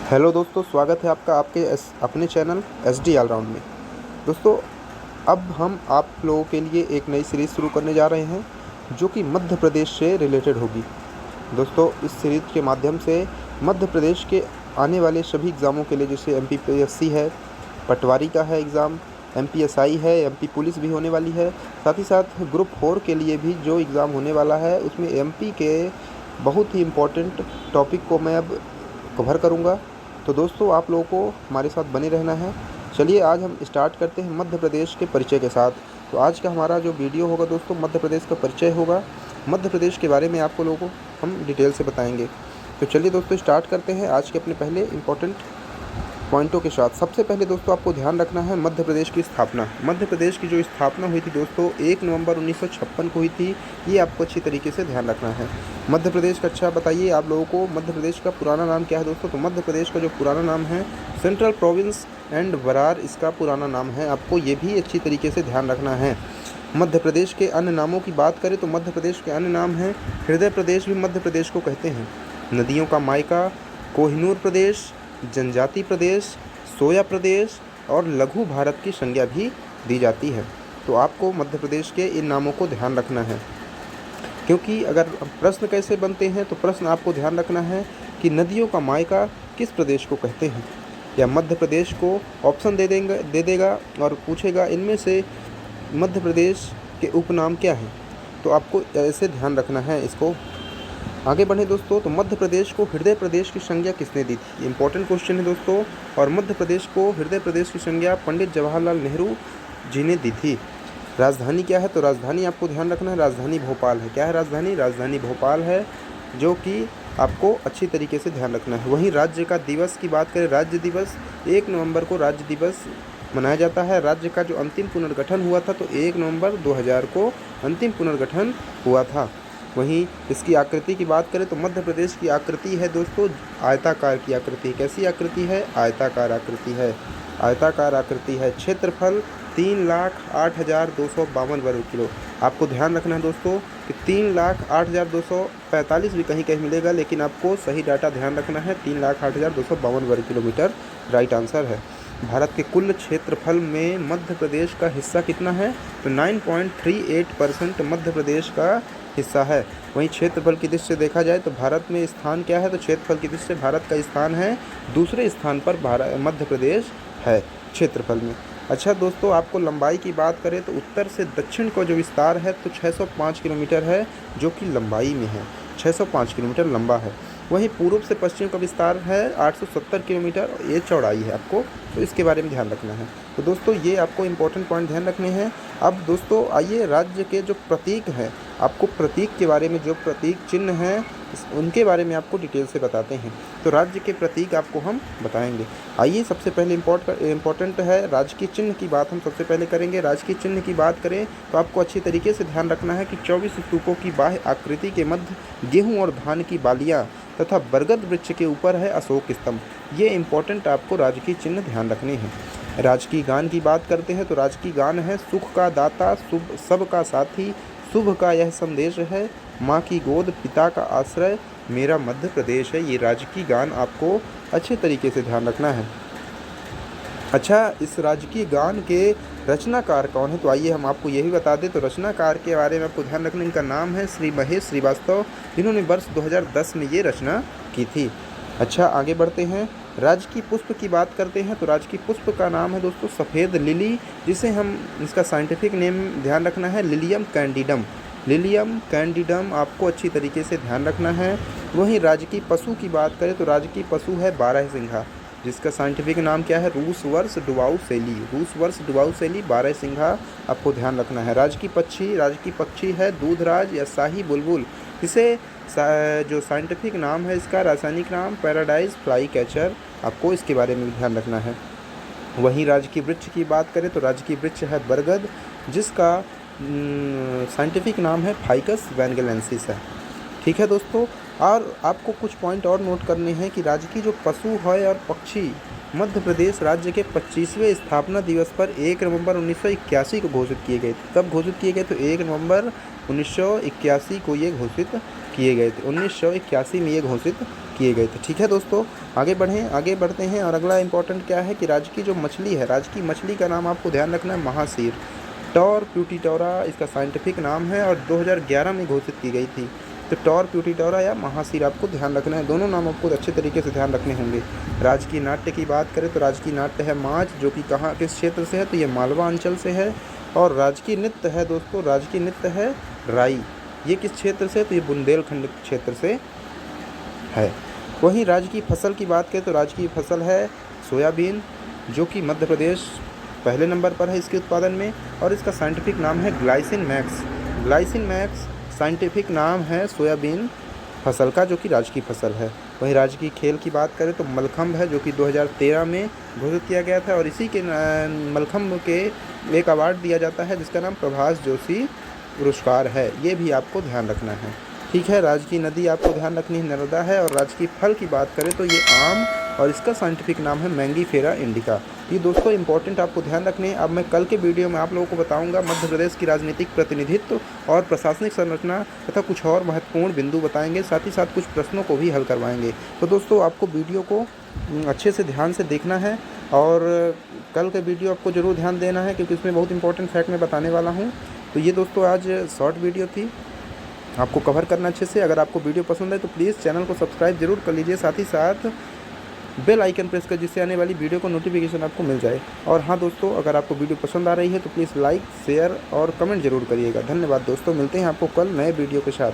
Hello दोस्तों, स्वागत है आपका आपके अपने चैनल SD ऑलराउंड में। दोस्तों, अब हम आप लोगों के लिए एक नई सीरीज़ शुरू करने जा रहे हैं जो कि मध्य प्रदेश से रिलेटेड होगी। दोस्तों, इस सीरीज़ के माध्यम से मध्य प्रदेश के आने वाले सभी एग्ज़ामों के लिए, जैसे MPPSC है, पटवारी का है एग्ज़ाम, MPSI है, MP पुलिस भी होने वाली है, साथ ही साथ ग्रुप 4 के लिए भी जो एग्ज़ाम होने वाला है उसमें MP के बहुत ही इम्पोर्टेंट टॉपिक को मैं अब कवर करूँगा। तो दोस्तों, आप लोगों को हमारे साथ बने रहना है। चलिए आज हम स्टार्ट करते हैं मध्य प्रदेश के परिचय के साथ। तो आज का हमारा जो वीडियो होगा दोस्तों, मध्य प्रदेश का परिचय होगा। मध्य प्रदेश के बारे में आपको लोगों को हम डिटेल से बताएंगे। तो चलिए दोस्तों, स्टार्ट करते हैं आज के अपने पहले इम्पोर्टेंट पॉइंटों के साथ। सबसे पहले दोस्तों, आपको ध्यान रखना है मध्य प्रदेश की स्थापना। मध्य प्रदेश की जो स्थापना हुई थी दोस्तों, 1 नवंबर 1956 को हुई थी। ये आपको अच्छी तरीके से ध्यान रखना है। मध्य प्रदेश का अच्छा बताइए आप लोगों को, मध्य प्रदेश का पुराना नाम क्या है दोस्तों? तो मध्य प्रदेश का जो पुराना नाम है सेंट्रल प्रोविंस एंड बरार, इसका पुराना नाम है। आपको ये भी अच्छी तरीके से ध्यान रखना है। मध्य प्रदेश के अन्य नामों की बात करें तो मध्य प्रदेश के अन्य नाम हैं, हृदय प्रदेश भी मध्य प्रदेश को कहते हैं, नदियों का मायका, कोहिनूर प्रदेश, जनजाति प्रदेश, सोया प्रदेश और लघु भारत की संज्ञा भी दी जाती है। तो आपको मध्य प्रदेश के इन नामों को ध्यान रखना है, क्योंकि अगर प्रश्न कैसे बनते हैं तो प्रश्न आपको ध्यान रखना है कि नदियों का मायका किस प्रदेश को कहते हैं, या मध्य प्रदेश को ऑप्शन दे देगा और पूछेगा इनमें से मध्य प्रदेश के उपनाम क्या हैं। तो आपको ऐसे ध्यान रखना है इसको। आगे बढ़े दोस्तों, तो मध्य प्रदेश को हृदय प्रदेश की संज्ञा किसने दी थी? इंपॉर्टेंट क्वेश्चन है दोस्तों। और मध्य प्रदेश को हृदय प्रदेश की संज्ञा पंडित जवाहरलाल नेहरू जी ने दी थी। राजधानी क्या है? तो राजधानी आपको ध्यान रखना है, राजधानी भोपाल है। क्या है राजधानी? राजधानी भोपाल है, जो कि आपको अच्छी तरीके से ध्यान रखना है। वहीं राज्य का दिवस की बात करें, राज्य दिवस 1 नवंबर को राज्य दिवस मनाया जाता है। राज्य का जो अंतिम पुनर्गठन हुआ था तो 1 नवंबर 2000 को अंतिम पुनर्गठन हुआ था। वहीं इसकी आकृति की बात करें तो मध्य प्रदेश की आकृति है दोस्तों आयताकार की आकृति। कैसी आकृति है? आयताकार आकृति है। आयताकार आकृति है। क्षेत्रफल 3,08,252 वर्ग किलो। आपको ध्यान रखना है दोस्तों कि 3,08,245 भी कहीं कहीं मिलेगा, लेकिन आपको सही डाटा ध्यान रखना है। 3,08,252 वर्ग किलोमीटर राइट आंसर है। भारत के कुल क्षेत्रफल में मध्य प्रदेश का हिस्सा कितना है? तो 9.38% मध्य प्रदेश का हिस्सा है। वहीं क्षेत्रफल की दृष्टि से देखा जाए तो भारत में स्थान क्या है? तो क्षेत्रफल की दृष्टि से भारत का स्थान है दूसरे स्थान पर मध्य प्रदेश है क्षेत्रफल में। अच्छा दोस्तों, आपको लंबाई की बात करें तो उत्तर से दक्षिण को जो विस्तार है तो 605 किलोमीटर है, जो कि लंबाई में है। 605 किलोमीटर लंबा है। वहीं पूर्व से पश्चिम का विस्तार है 870 किलोमीटर और ये चौड़ाई है आपको, तो इसके बारे में ध्यान रखना है। तो दोस्तों, ये आपको इम्पोर्टेंट पॉइंट ध्यान रखने हैं। अब दोस्तों आइए राज्य के जो प्रतीक हैं, आपको प्रतीक के बारे में, जो प्रतीक चिन्ह हैं उनके बारे में आपको डिटेल से बताते हैं। तो राज्य के प्रतीक आपको हम बताएंगे। आइए सबसे पहले इम्पोर्टेंट है राजकीय चिन्ह की बात हम सबसे पहले करेंगे। राजकीय चिन्ह की बात करें तो आपको अच्छी तरीके से ध्यान रखना है कि 24 स्तूपों की बाह्य आकृति के मध्य गेहूँ और धान की बालियाँ तथा बरगद वृक्ष के ऊपर है अशोक स्तंभ। ये इम्पोर्टेंट आपको राजकीय चिन्ह ध्यान रखने हैं। राजकीय गान की बात करते हैं तो राजकीय गान है, सुख का दाता शुभ सबका साथी, शुभ का यह संदेश है, माँ की गोद पिता का आश्रय, मेरा मध्य प्रदेश है। ये राजकीय गान आपको अच्छे तरीके से ध्यान रखना है। अच्छा, इस राजकीय गान के रचनाकार कौन है? तो आइए हम आपको यही बता दें। तो रचनाकार के बारे में आपको ध्यान रखना, इनका नाम है श्री महेश श्रीवास्तव, जिन्होंने वर्ष 2010 में ये रचना की थी। अच्छा, आगे बढ़ते हैं। राजकीय पुष्प की बात करते हैं तो राजकीय पुष्प का नाम है दोस्तों सफ़ेद लिली, जिसे हम इसका साइंटिफिक नेम ध्यान रखना है लिलियम कैंडिडम। लिलियम कैंडिडम आपको अच्छी तरीके से ध्यान रखना है। वहीं राजकीय पशु की बात करें तो राजकीय पशु है बारहसिंघा, जिसका साइंटिफिक नाम क्या है? रूसवर्स डुबाउसेली। रूसवर्स डुबाउसेली बारहसिंघा आपको ध्यान रखना है। राजकीय पक्षी है दूधराज या शाही बुलबुल, इसे जो साइंटिफिक नाम है इसका रासायनिक नाम पैराडाइज फ्लाई कैचर, आपको इसके बारे में भी ध्यान रखना है। वहीं राजकीय वृक्ष की बात करें तो राजकीय वृक्ष है बरगद, जिसका साइंटिफिक नाम है फाइकस वैनगेलेंसिस है। ठीक है दोस्तों, और आपको कुछ पॉइंट और नोट करने हैं कि राज्य की जो पशु है और पक्षी मध्य प्रदेश राज्य के 25वें स्थापना दिवस पर 1 नवंबर 1981 को घोषित किए गए थे। कब घोषित किए गए? तो 1 नवंबर 1981 को ये घोषित किए गए थे। 1981 में ये घोषित किए गए थे। ठीक है दोस्तों, आगे बढ़ते हैं। और अगला इंपॉर्टेंट क्या है कि राज्य की जो मछली है, राज्य की मछली का नाम आपको ध्यान रखना है महासीर। टॉर प्यूटीटोरा इसका साइंटिफिक नाम है और 2011 में घोषित की गई थी। तो टॉर प्यूटीटोरा या महासीर आपको ध्यान रखना है, दोनों नाम आपको अच्छे तरीके से ध्यान रखने होंगे। राजकीय नाट्य की बात करें तो राजकीय नाट्य है माच, जो कि कहाँ किस क्षेत्र से है, तो ये मालवा अंचल से है। और राजकीय नृत्य है दोस्तों, राजकीय नृत्य है राई, ये किस क्षेत्र से, तो ये बुंदेलखंड क्षेत्र से है। वहीं राज्य की फसल की बात करें तो राज्य की फसल है सोयाबीन, जो कि मध्य प्रदेश पहले नंबर पर है इसके उत्पादन में। और इसका साइंटिफिक नाम है glycine max. Glycine max scientific नाम है सोयाबीन फसल का, जो कि राज्य की फसल है। वहीं राज्य की खेल की बात करें तो मलखम्ब है, जो कि 2013 में घोषित किया गया था। और इसी के मलखम्ब के एक अवार्ड दिया जाता है जिसका नाम प्रभास जोशी पुरस्कार है, ये भी आपको ध्यान रखना है। ठीक है, राज्य की नदी आपको ध्यान रखनी है नर्मदा है। और राज्य की फल की बात करें तो ये आम, और इसका साइंटिफिक नाम है मैंगीफेरा इंडिका। ये दोस्तों इंपॉर्टेंट आपको ध्यान रखने हैं। अब मैं कल के वीडियो में आप लोगों को बताऊंगा मध्य प्रदेश की राजनीतिक प्रतिनिधित्व और प्रशासनिक संरचना तथा कुछ और महत्वपूर्ण बिंदु बताएंगे, साथ ही साथ कुछ प्रश्नों को भी हल करवाएंगे। तो दोस्तों आपको वीडियो को अच्छे से ध्यान से देखना है और कल का वीडियो आपको ज़रूर ध्यान देना है, क्योंकि इसमें बहुत इंपॉर्टेंट फैक्ट मैं बताने वाला हूँ। तो ये दोस्तों आज शॉर्ट वीडियो थी, आपको कवर करना अच्छे से। अगर आपको वीडियो पसंद है तो प्लीज़ चैनल को सब्सक्राइब जरूर कर लीजिए, साथ ही साथ बेल आइकन प्रेस कर, जिससे आने वाली वीडियो को नोटिफिकेशन आपको मिल जाए। और हाँ दोस्तों, अगर आपको वीडियो पसंद आ रही है तो प्लीज़ लाइक, शेयर और कमेंट जरूर करिएगा। धन्यवाद दोस्तों, मिलते हैं आपको कल नए वीडियो के साथ।